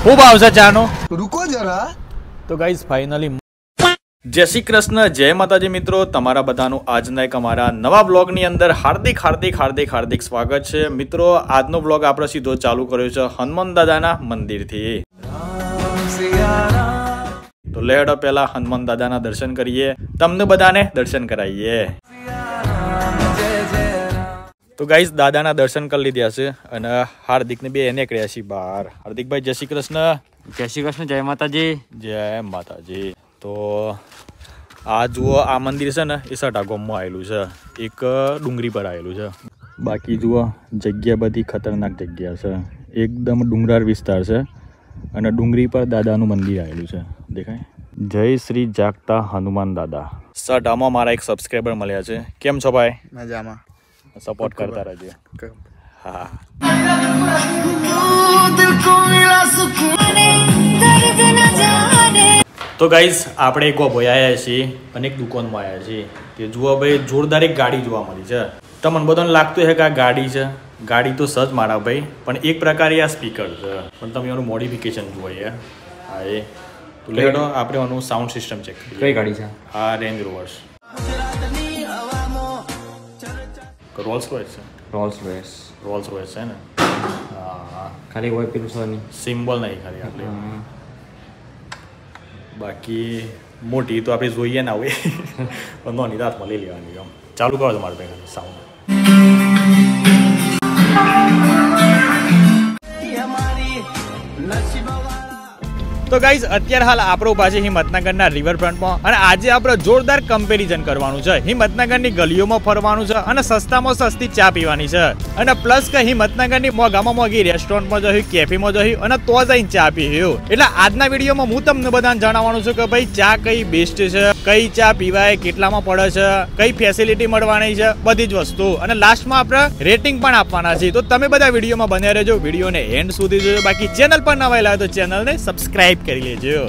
खूब आवશે ચાનો रुको जरा તો ગાઈઝ ફાઇનલી જય શ્રી કૃષ્ણ જય માતાજી મિત્રો તમારા બધાનું આજના એક અમારા નવા બ્લોગની અંદર હાર્દિક સ્વાગત છે મિત્રો। આજનો બ્લોગ આપણે સીધો ચાલુ કર્યો છે હનુમાન દાદાના મંદિરથી। તો લેડો પહેલા હનુમાન દાદાના દર્શન કરીએ, તમને બધાને દર્શન કરાવીએ। તો ગાઈઝ દાદાના દર્શન કરી લીધા છે અને હાર્દિકને બે નીકળ્યા છે બહાર। હાર્દિકભાઈ જય શ્રી કૃષ્ણ। જય શ્રી કૃષ્ણ, જય માતાજી। જય માતાજી। તો આ જુઓ આ મંદિર છે ને એ સટા ગામમાં આવેલું છે, એક ડુંગરી પર આવેલું છે। બાકી જુઓ જગ્યા બધી ખતરનાક જગ્યા છે, એકદમ ડુંગરાળ વિસ્તાર છે અને ડુંગરી પર દાદાનું મંદિર આવેલું છે, દેખાય। જય શ્રી જાગતા હનુમાન દાદા। સટામાં મારા એક સબસ્ક્રાઈબર મળ્યા છે, કેમ છો ભાઈ? मजामा सपोर्ट करता रहिए। हाँ तो गाइज આપણે એક ભાઈ આવ્યા છીએ અને એક દુકાનમાં આવ્યા છીએ। તે જુઓ ભાઈ જોરદાર એક ગાડી જોવા મળી છે। તમને બધાને લાગતું છે કે આ ગાડી છે, ગાડી તો સજ મારા ભાઈ, પણ એક પ્રકારે આ સ્પીકર છે, પણ તમે એનું મોડિફિકેશન જુઓ યાર। હા એ તો લેડો આપણે એનું સાઉન્ડ સિસ્ટમ ચેક કરીએ। કઈ ગાડી છે? આ રેન્જ રોવર્સ રોલ્સ રોયસ છે। રોલ્સ રોયસ છે ને? હા ખાલી હોય પેલું છે નહીં, સિમ્બોલ નહીં ખાલી આટલે, બાકી મોટી તો આપણે જોઈએ ના હોય પણ નોની રાતમાં લઈ લેવાની। આમ ચાલુ કરો તમારે ભાઈ સાઉન્ડ। તો ગાઈઝ અત્યારે હાલ આપણો પાસે હિંમતનગરના રિવરફ્રન્ટમાં અને આજે આપણે જોરદાર કમ્પેરિઝન કરવાનું છે। હિંમતનગરની ગલીઓમાં ફરવાનું છે અને સસ્તામાં સસ્તી ચા પીવાની છે અને પ્લસ કે હિંમતનગરની મોંઘામાં મોંઘી રેસ્ટોરન્ટમાં જઈ, કેફેમાં જઈ અને તો જઈને ચા પીવું। એટલે આજના વિડીયોમાં હું તમને બધાને જણાવવાનું છું કે ભાઈ ચા કઈ બેસ્ટ છે, કઈ ચા પીવાય, કેટલામાં પડે છે, કઈ ફેસિલિટી મળવાની છે, બધી જ વસ્તુ, અને લાસ્ટમાં આપણે રેટિંગ પણ આપવાના છે। તો તમે બધા વિડીયોમાં બન્યા રહેજો, વિડીયોને એન્ડ સુધી જોજો। બાકી ચેનલ પર નવા આવ્યા તો ચેનલને સબસ્ક્રાઇબ કરી લેજો।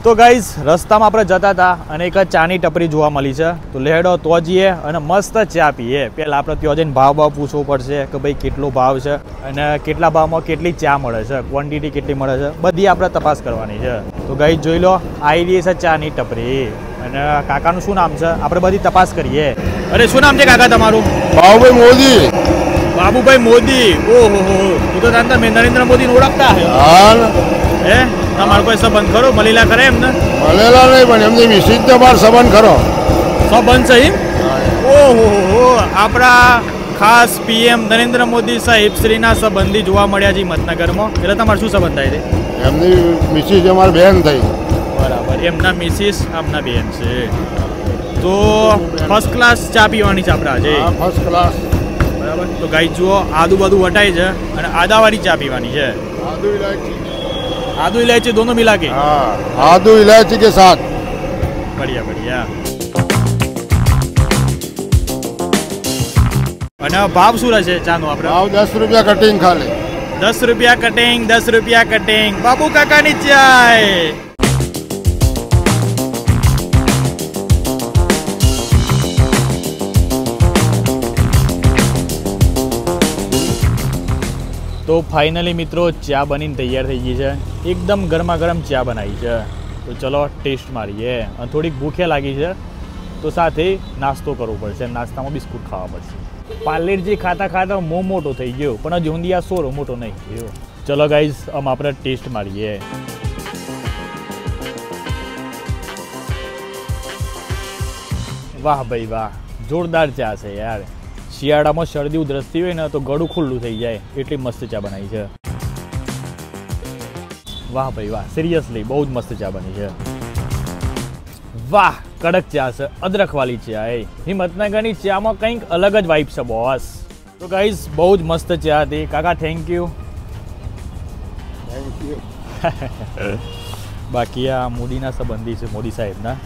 તો ગાઈઝ રસ્તામાં આપણે જતા હતા અને એક ચાની ટપરી જોવા મળી છે, તો લેડો તો જઈએ અને મસ્ત ચા પીએ। પહેલા આપણે ત્યાં જઈને ભાવ પૂછવો પડશે કે ભાઈ કેટલો ભાવ છે અને કેટલા ભાવમાં કેટલી ચા મળે છે, ક્વોન્ટિટી કેટલી મળે છે, બધી આપણે તપાસ કરવાની છે। તો ગાઈઝ જોઈ લો આવી રહી છે ચાની ટપરી અને કાકાનું શું નામ છે આપણે બધી તપાસ કરીએ। અરે શું નામ છે કાકા તમારું? बाबूभाई मोदी। બાબુભાઈ મોદી। ઓહો તું તો જાણતા મેં નરેન્દ્ર મોદીને ઓળખતા हाँ હે? તમારો કોઈ સંબંધ ખરો મલીલા કરે એમને? मलेला नहीं पण एमनी विशिष्ट बार संबंध खरो સંબંધ છે એમ? ઓહો આપણા ખાસ પીએમ નરેન્દ્ર મોદી સાહેબ શ્રીના સંબંધી જોવા મળ્યા છે હિંમતનગરમાં। એટલે તમારે શું સંબંધ થાય છે? एमनी मिसिस અમાર બેન થઈ। બરાબર, એમના મિસિસ આપના બેન છે। તો ફર્સ્ટ ક્લાસ ચા પીવાની છે આપણે આજે। હા ફર્સ્ટ ક્લાસ। બરાબર, તો ગાઈ જુઓ આદુ બાદુ વટાય છે અને આદાવાળી ચા પીવાની છે। आदू इलायची। आदू इलायची दोनों मिला के? हाँ आदू इलायची के साथ। बढ़िया बढ़िया। અને ભાવ શું રહેશે ચાનો આપણે? भाव 10 रुपया कटिंग खाली। 10 रुपया कटिंग, 10 रुपया कटिंग। बाबू काका ની ચાય। તો ફાઇનલી મિત્રો ચા બનીને તૈયાર થઈ ગઈ છે, એકદમ ગરમા ગરમ ચા બનાવી છે। તો ચલો ટેસ્ટ મારીએ। અને થોડીક ભૂખે લાગી છે તો સાથે નાસ્તો કરવો પડશે, નાસ્તામાં બિસ્કુટ ખાવા પડશે। પાર્લેજી ખાતા ખાતા મોં મોટો થઈ ગયો પણ હજી ઊંધી આ સોરો મોટો નહીં થયો। ચલો ગાઈઝ આમ આપણે ટેસ્ટ મારીએ। વાહ ભાઈ વાહ, જોરદાર ચા છે યાર। શિયાળામાં શરદી ઉધરસતી હોય ને તો ગળું ખુલ્લું થઈ જાય એટલી મસ્ત ચા બનાવી છે। વાહ ભાઈ વાહ, સિરિયસલી બહુ જ મસ્ત ચા બની છે। વાહ કડક ચા છે, અદરક વાળી ચા। હિંમતનગરની ચામાં કંઈક અલગ જ વાઇબ છે બોસ। તો ગાઈઝ બહુ જ મસ્ત ચા હતી કાકા, થેન્ક યુ। બાકી આ મોદીના સંબંધી છે, મોદી સાહેબના।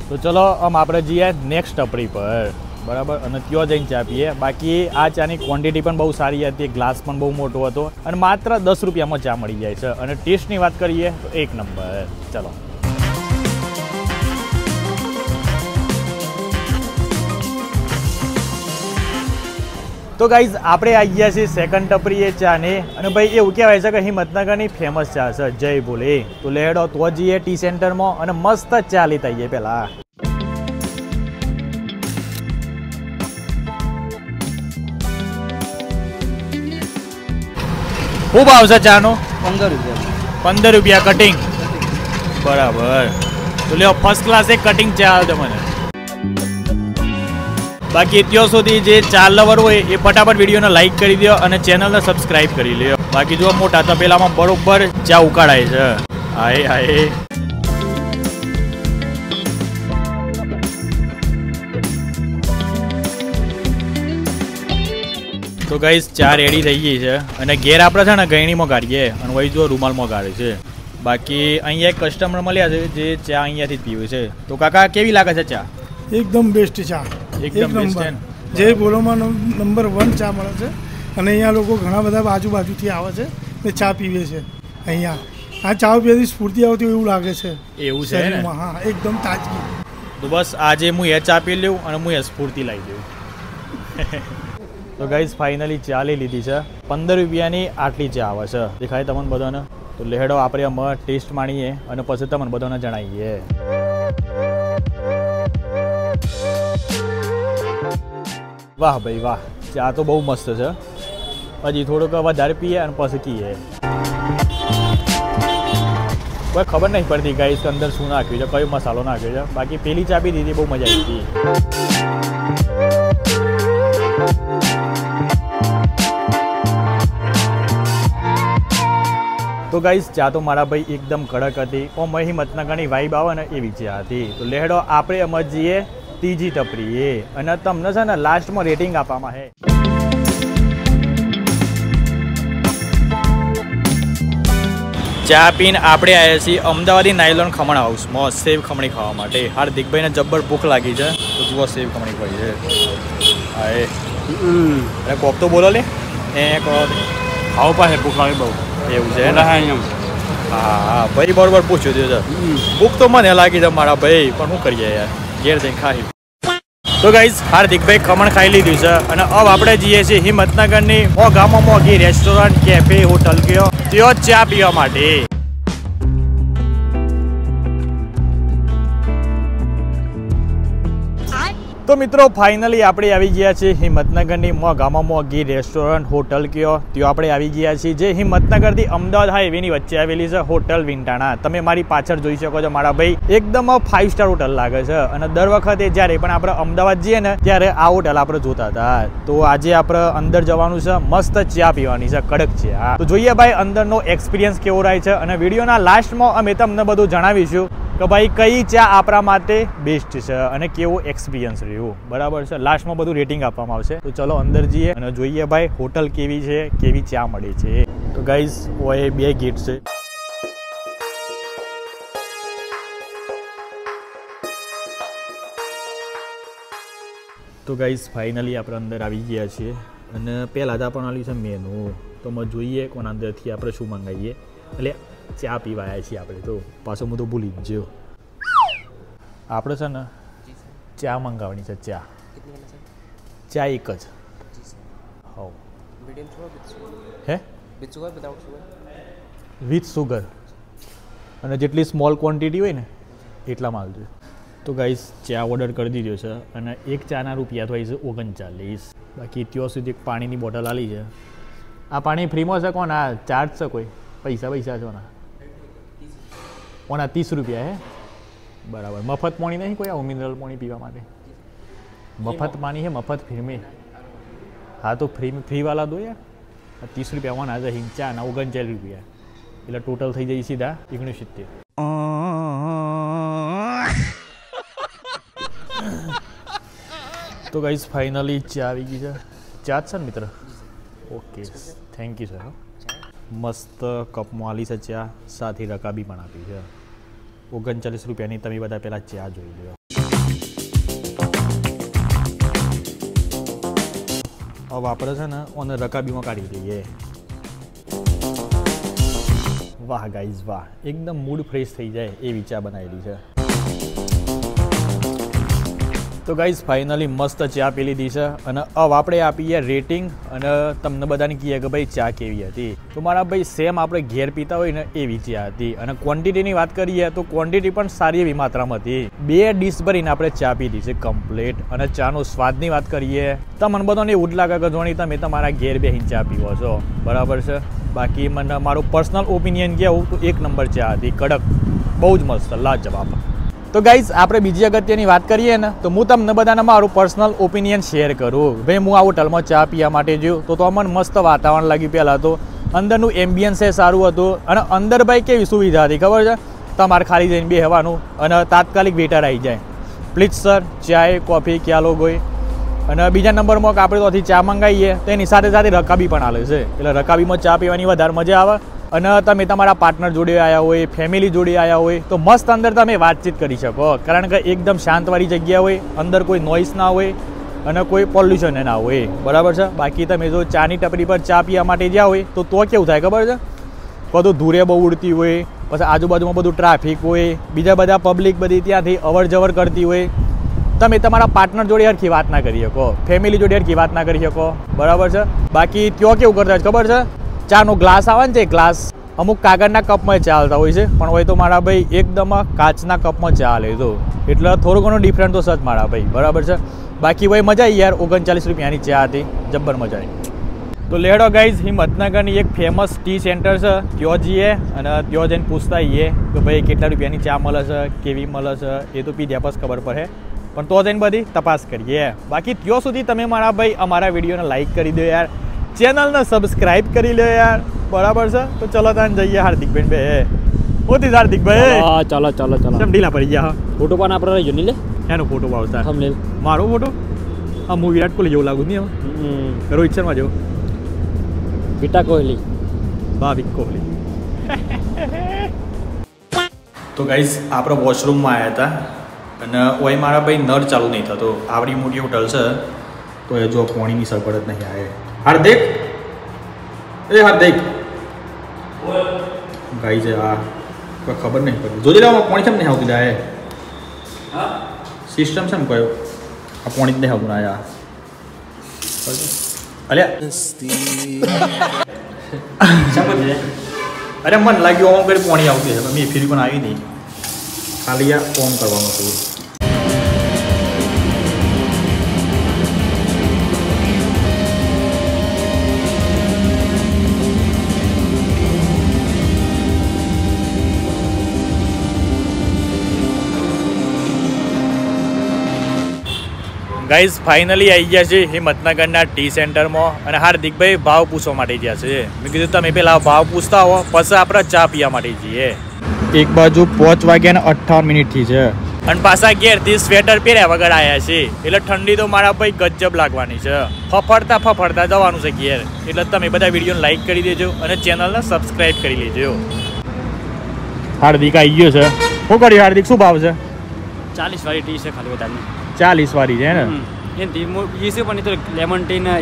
તો ચલો આમ આપણે જઈએ નેક્સ્ટ ટપરી પર, બરાબર, અને ત્યાં જઈને ચા પીએ। બાકી આ ચાની ક્વોન્ટિટી પણ બહુ સારી હતી, ગ્લાસ પણ બહુ મોટો હતો અને માત્ર 10 રૂપિયામાં ચા મળી જાય છે। અને ટેસ્ટની વાત કરીએ તો એક નંબર। ચલો તો ગાઈઝ આપણે આવી ગયા છીએ સેકન્ડ ટપરીએ ચાને અને ભાઈ એવું કહેવાય છે કે હિંમતનગરની ફેમસ ચા છે જય બોલે. તો લેડો તો જઈએ ટી સેન્ટરમાં અને મસ્ત ચા લેતા આવીએ પહેલા. શું ભાવ છે ચાનો? 15 રૂપિયા. 15 રૂપિયા કટિંગ. બરાબર. તો લ્યો ફર્સ્ટ ક્લાસ એક કટિંગ ચા આવજો મને. બાકી અત્યાર સુધી જે ચા લવર હોય એ ફટાફટ વિડીયોને લાઈક કરી દો અને ચેનલને સબસ્ક્રાઇબ કરી લ્યો. બાકી જો મોટા તપેલામાં બરોબર ચા ઉકાળાય છે. હાય હાય. તો ગાઈસ ચા રેડી થઈ ગઈ છે અને ઘેર આપણે છે ને ગયણીમાં ગાળીએ અને વહી જો રૂમાલમાં ગાળે છે. બાકી અહીંયા એક કસ્ટમર મળ્યા છે જે ચા અહીંયાથી જ પીવે છે. તો કાકા કેવી લાગે છે ચા? એકદમ બેસ્ટ ચા. એકદમ બેસ્ટ છે. જે બોલોમાં નંબર 1 ચા મળે છે અને અહીંયા લોકો ઘણા બધા આજુબાજુથી આવે છે ને ચા પીવે છે. અહીંયા આ ચા પીવાથી સ્ફૂર્તિ આવતી એવું લાગે છે. એવું છે ને? હા, એકદમ તાજગી. તો બસ આજે હું એ ચા પી લઉં અને હું એ સ્ફૂર્તિ લાવી દઉં. તો ગાઈઝ ફાઇનલી ચા લઈ લીધી છે. 15 રૂપિયાની આટલી ચા આવે છે. દેખાય તમને બધાને? તો લેડો આપણે આમાં ટેસ્ટ માણીએ અને પછી તમને બધાને જણાવીએ. વાહ ભાઈ વાહ, ચા તો બહુ મસ્ત છે. હજી થોડુંક વધારે પીએ અને પછી કીએ. કોઈ ખબર નહીં પડતી ગાઈઝ અંદર શું નાખ્યું છે, કયો મસાલો નાખ્યો છે. બાકી પેલી ચા પી દીધી, બહુ મજા આવી હતી. તો ગાઈઝ ચા તો મારા ભાઈ એકદમ કડક હતી. ઓમ હિંમતનગરની વાઇબ આવે ને એવી ચા હતી. તો લેડો આપણે એમ જઈએ ત્રીજી ટપરીએ અને તમને છે ને લાસ્ટમાં રેટિંગ આપવામાં છે. ચા પીને આપણે આવ્યા છીએ અમદાવાદી નાયલોન ખમણ હાઉસમાં સેવ ખમણી ખાવા માટે. હાર્દિકભાઈને જબ્બર ભૂખ લાગી છે તો જુઓ સેવ ખમણી ખાઈ છે. હા એ કોક તો બોલો લે એ કહો ખાવ પાસે ભૂખ લાગે બહુ. એવું છે ને? હા ભાઈ બરોબર પૂછ્યું છે. ભૂખ તો મને લાગી છે મારા ભાઈ, પણ શું કરીએ યાર, ઘેર જઈને ખાઈ. તો ગાઈઝ હાર્દિકભાઈ ખમણ ખાઈ લીધું છે અને હવે આપણે જઈએ છીએ હિંમતનગરની મોંઘામાં મોંઘી રેસ્ટોરન્ટ, કેફે, હોટલ કયો ત્યાં ચા પીવા માટે. તો મિત્રો ફાઇનલી આપણે આવી ગયા છીએ હિંમતનગરની મોંઘામાં મોંઘી રેસ્ટોરન્ટ, હોટલ કયો ત્યાં આપણે આવી ગયા છીએ જે હિંમતનગરથી અમદાવાદ હાઈવેની વચ્ચે આવેલી છે. હોટલ વિંટાણા. તમે મારી પાછળ જોઈ શકો છો મારા ભાઈ, એકદમ 5 સ્ટાર હોટલ લાગે છે. અને દર વખતે જ્યારે પણ આપણે અમદાવાદ જઈએ ને ત્યારે આ હોટલ આપણે જોતા હતા. તો આજે આપણે અંદર જવાનું છે, મસ્ત ચા પીવાની છે, કડક ચા. તો જોઈએ ભાઈ અંદરનો એક્સપિરિયન્સ કેવો રહે છે અને વિડીયોના લાસ્ટમાં અમે તમને બધું જણાવીશું કે ભાઈ કઈ ચા આપણા માટે બેસ્ટ છે અને કેવો એક્સપિરિયન્સ રહ્યો. બરાબર છે? લાસ્ટમાં બધું રેટિંગ આપવામાં આવશે. તો ચલો અંદર જઈએ અને જોઈએ ભાઈ હોટલ કેવી છે, કેવી ચા મળે છે. તો ગાઈઝ ઓય 2 ગેટ છે. તો ગાઈઝ ફાઇનલી આપણે અંદર આવી ગયા છીએ અને પહેલાં જ આપણને આવ્યું છે મેનુ. તો અમે જોઈએ કોના અંદરથી આપણે શું મંગાવીએ. એટલે ચા પીવા આવ્યા છીએ આપણે. તો પાછો હું તો ભૂલી જ ગયો. આપણે છે ને ચા મંગાવવાની છે. ચા એક જ. હા હે વિથ સુગર અને જેટલી સ્મોલ ક્વોન્ટિટી હોય ને એટલામાં આવજો. તો ગાઈસ ચા ઓર્ડર કરી દીધો છે અને એક ચાના રૂપિયા થાય છે 39. બાકી ત્યાં સુધી એક પાણીની બોટલ આલી છે. આ પાણી ફ્રીમાં છે કોણ? આ ચાર્જ છે કોઈ? પૈસા છે ના? કોના 30 રૂપિયા હે? બરાબર. મફત પાણી નહીં કોઈ આવું મિનરલ પાણી પીવા માટે? મફત પાણી હે, મફત ફ્રી. હા તો ફ્રીવાલા દો યાર. 30 રૂપિયા કોના છે? હિંચા ના 39 રૂપિયા એટલે ટોટલ થઈ જાય સીધા 69. તો ગાઈઝ ફાઇનલી ચા આવી ગઈ છે. ચા છે ને મિત્ર? Okay thank you sir. મસ્ત કપમાં આલી છે ચા, સાથે રકાબી પણ આપી છે. 39 રૂપિયાની. તમે બધા પહેલાં ચા જોઈ લો. હવે આપણે છે ને ઓને રકાબીમાં કાઢી દઈએ. વાહ ગાઈઝ વાહ, એકદમ મૂડ ફ્રેશ થઈ જાય એવી ચા બનાવેલી છે. તો ગાઈઝ ફાઇનલી મસ્ત ચા પી લીધી છે અને હવે આપણે આપીએ રેટિંગ અને તમને બધાને કહીએ કે ભાઈ ચા કેવી હતી. તો મારા ભાઈ સેમ આપણે ઘેર પીતા હોય ને એવી ચા હતી અને ક્વોન્ટિટીની વાત કરીએ તો ક્વોન્ટિટી પણ સારી એવી માત્રામાં હતી. 2 ડીશ ભરીને આપણે ચા પીધી છે કમ્પ્લીટ. અને ચાનો સ્વાદની વાત કરીએ તો મને બધાને એવું જ લાગે કે જોણી તમે તમારા ઘેર બેસીને ચા પીવો છો, બરાબર છે. બાકી મને મારું પર્સનલ ઓપિનિયન કહેવું તો 1 નંબર ચા હતી, કડક, બહુ જ મસ્ત, લાજવાબ. તો ગાઈઝ આપણે બીજી અગત્યની વાત કરીએ ને તો હું તમને બધાને મારું પર્સનલ ઓપિનિયન શેર કરું. ભાઈ હું આ હોટલમાં ચા પીવા માટે જોયું તો મને મસ્ત વાતાવરણ લાગ્યું. પહેલાં તો અંદરનું એમ્બિયન્સ એ સારું હતું અને અંદર ભાઈ કેવી સુવિધા હતી ખબર છે, તમારે ખાલી જઈને બેસવાનું અને તાત્કાલિક વેટર આવી જાય, પ્લીઝ સર ચાય કોફી ક્યાં લો ગઈ. અને બીજા નંબરમાં આપણે ત્યાંથી ચા મંગાવીએ તો એની સાથે સાથે રકાબી પણ આવે છે, એટલે રકાબીમાં ચા પીવાની વધારે મજા આવે. અને તમે તમારા પાર્ટનર જોડે આવ્યા હોય, ફેમિલી જોડે આવ્યા હોય તો મસ્ત અંદર તમે વાતચીત કરી શકો, કારણ કે એકદમ શાંતવાળી જગ્યા હોય, અંદર કોઈ નોઇસ ના હોય અને કોઈ પોલ્યુશન ના હોય, બરાબર છે. બાકી તમે જો ચાની ટપરી પર ચા પીવા માટે જ્યાં હોય તો કેવું થાય ખબર છે, બધું ધૂળે બહુ ઉડતી હોય, પછી આજુબાજુમાં બધું ટ્રાફિક હોય, બીજા બધા પબ્લિક બધી ત્યાંથી અવર જવર કરતી હોય. તમે તમારા પાર્ટનર જોડે હરખી વાત ના કરી શકો, ફેમિલી જોડે હરખી વાત ના કરી શકો, બરાબર છે. બાકી ત્યાં કેવું કરતા હોય ખબર છે, ચાનો ગ્લાસ આવે ને, ગ્લાસ અમુક કાગળના કપમાં ચાલતા હોય છે, પણ હોય તો મારા ભાઈ એકદમ કાચના કપમાં ચાલે તો, એટલે થોડું ઘણું ડિફરન્ટ તો સચ મારા ભાઈ, બરાબર છે. બાકી ભાઈ મજા આવી યાર, 39 રૂપિયાની ચા હતી, જબ્બર મજા આવી. તો લેડો ગાઈઝ હિંમતનગરની એક ફેમસ ટી સેન્ટર છે, ત્યાં જઈએ અને ત્યાં જઈને પૂછતા આવીએ કે ભાઈ કેટલા રૂપિયાની ચા મળે છે, કેવી મળે છે, એ તો પીધ્યા પછી ખબર પડે, પણ તો જઈને બધી તપાસ કરીએ. બાકી ત્યાં સુધી તમે મારા ભાઈ અમારા વિડીયોને લાઈક કરી દો યાર, ચેનલને સબસ્ક્રાઇબ કરી લો યાર, બરાબર છે. તો ચલો તાન જઈએ હાર્દિકભાઈ બે ઓતી હાર્દિકભાઈ ચાલો ચાલો ચાલો કેમ ઢીલા પડી ગયા? ફોટો પણ આપણે રહી ગયો લે એનો ફોટો પાડતા થંબનેલ મારો ફોટો હા, હું વિરાટ કોહલી જેવું લાગુ નહીં હવે, રોહિત શર્મા જેવું, વિટા કોહલી, ભાવિક કોહલી. તો ગાઈઝ આપણે વોશરૂમમાં આવ્યા હતા અને ઓય મારા ભાઈ નળ ચાલુ નહીં થતો, આવડી મોટી હોટલ છે તો એ જો પાણીની સગવડ જ નહીં આવે. હાર્દિક એ હાર્દિક ગાઈ છે આ કોઈ ખબર નહીં પડી, જોઈ લેવામાં પાણી કેમ નહીં આવતું જાય, સિસ્ટમ છે ને કયો આ પાણી જ નહીં આવતું ના અરે મને લાગ્યું ઓમ કરી પાણી આવતી છે, મેં ફીરી પણ આવી નહીં, ખાલી આ ઓમ કરવાનું હતું. ગાઈઝ ફાઇનલી આવી ગયા છે હિંમતનગરના ટી સેન્ટરમાં અને હાર્દિકભાઈ ભાવ પૂછવા માટે ગયા છે. મેં કીધું તમે પહેલાં ભાવ પૂછતા હો પછી આપણે ચા પીવા માટે જઈએ. એક બાજુ 5 વાગ્યા ને 58 મિનિટથી છે અને પાછા ઘેરથી સ્વેટર પહેર્યા વગર આવ્યા છે, એટલે ઠંડી તો મારા ભાઈ ગજબ લાગવાની છે. ફફડતા જવાનું છે ઘેર, એટલે તમે બધા વિડીયોને લાઈક કરી દેજો અને ચેનલને સબસ્ક્રાઈબ કરી લેજો. હાર્દિક આવી ગયો છે. શું કર્યું હાર્દિક, શું ભાવ છે? 40 વાળી ટી છે ખાલી વધારે 40 વાળી છે ને, લેમન ટી ને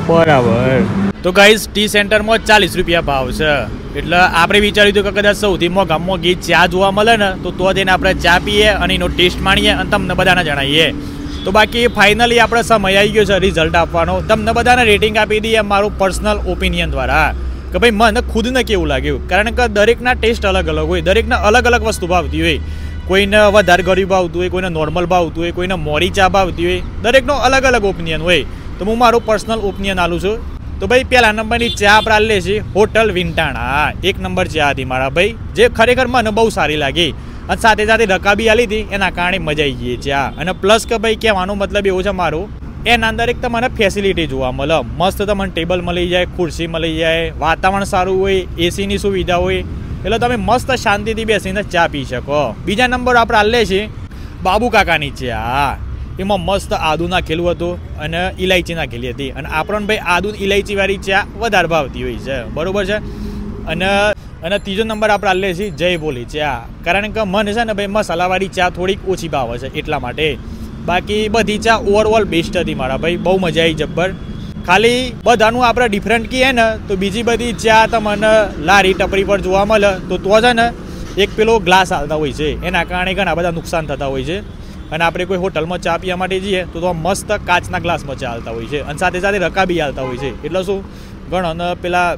બરાબર. તો ગાઈઝ ટી સેન્ટરમાં 40 રૂપિયા ભાવ છે, એટલે આપણે વિચાર્યું હતું કે કદાચ સૌથી મોંઘામાં ઘી ચા જોવા મળે ને તો જઈને આપણે ચા પીએ અને એનો ટેસ્ટ માણીએ અને તમને બધાને જણાવીએ. તો બાકી ફાઇનલી આપણે સમય આવી ગયો છે રિઝલ્ટ આપવાનો, તમને બધાને રેટિંગ આપી દઈએ મારું પર્સનલ ઓપિનિયન દ્વારા કે ભાઈ મને ખુદને કેવું લાગ્યું, કારણ કે દરેકના ટેસ્ટ અલગ અલગ હોય, દરેકને અલગ અલગ વસ્તુ ભાવતી હોય, કોઈને વધારે ગરીબ ભાવતું હોય, કોઈને નોર્મલ ભાવતું હોય, કોઈને મોરી ચા ભાવતી હોય, દરેકનો અલગ અલગ ઓપિનિયન હોય. તો હું મારું પર્સનલ ઓપિનિયન આલું છું. તો ભાઈ પહેલા નંબરની ચા આપણે આલે છે હોટલ વિંટાણા, 1 નંબર ચા હતી મારા ભાઈ, જે ખરેખર મને બહુ સારી લાગી અને સાથે સાથે રકાબી આલી હતી, એના કારણે મજા આવી ગઈ ચા. અને પ્લસ કે ભાઈ કહેવાનો મતલબ એવું છે મારું, એના અંદર એક તમને ફેસિલિટી જોવા મળે, મસ્ત તમને ટેબલ મળી જાય, ખુરશી મળી જાય, વાતાવરણ સારું હોય, એસીની સુવિધા હોય, એટલે તમે મસ્ત શાંતિથી બેસીને ચા પી શકો. બીજા નંબર આપણે આલે છે બાબુ કાકાની ચા, એમાં મસ્ત આદુ નાખેલું હતું અને ઇલાયચી નાખેલી હતી, અને આપણને ભાઈ આદુ ઇલાયચી વાળી ચા વધારે ભાવતી હોય છે, બરોબર છે. અને ત્રીજો નંબર આપણે આલે છે જય બોલી ચા, કારણ કે મને છે ને ભાઈ મસાલાવાળી ચા થોડીક ઓછી ભાવે છે એટલા માટે. બાકી બધી ચા ઓવરઓલ બેસ્ટ હતી મારા ભાઈ, બહુ મજા આવી જબ્બર. ખાલી બધાનું આપણે ડિફરન્ટ કહીએ ને તો બીજી બધી ચા તમને લારી ટપરી પર જોવા મળે તો છે ને એક પેલો ગ્લાસ હાલતા હોય છે, એના કારણે ઘણા બધા નુકસાન થતા હોય છે. અને આપણે કોઈ હોટલમાં ચા પીવા માટે જઈએ તો મસ્ત કાચના ગ્લાસમાં ચા હાલતા હોય છે અને સાથે સાથે રકાબી હાલતા હોય છે. એટલે શું ઘણો પેલા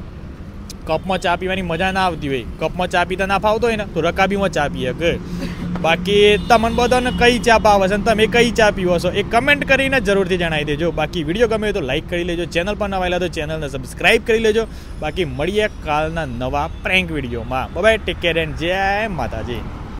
કપમાં ચા પીવાની મજા ના આવતી હોય, કપમાં ચા પીતા ના ફાવતો હોય ને તો રકાબીમાં ચા પીએ કે. બાકી તમને બધાને કઈ ચા ભાવે છે અને તમે કઈ ચા પીવો છો એ કમેન્ટ કરીને જરૂરથી જણાવી દેજો. બાકી વિડીયો ગમે તો લાઈક કરી લેજો, ચેનલ પર નવા આવેલા તો ચેનલને સબસ્ક્રાઈબ કરી લેજો. બાકી મળીએ કાલના નવા પ્રેન્ક વિડીયોમાં. બાય, ટેક કેર એન્ડ જય માતાજી.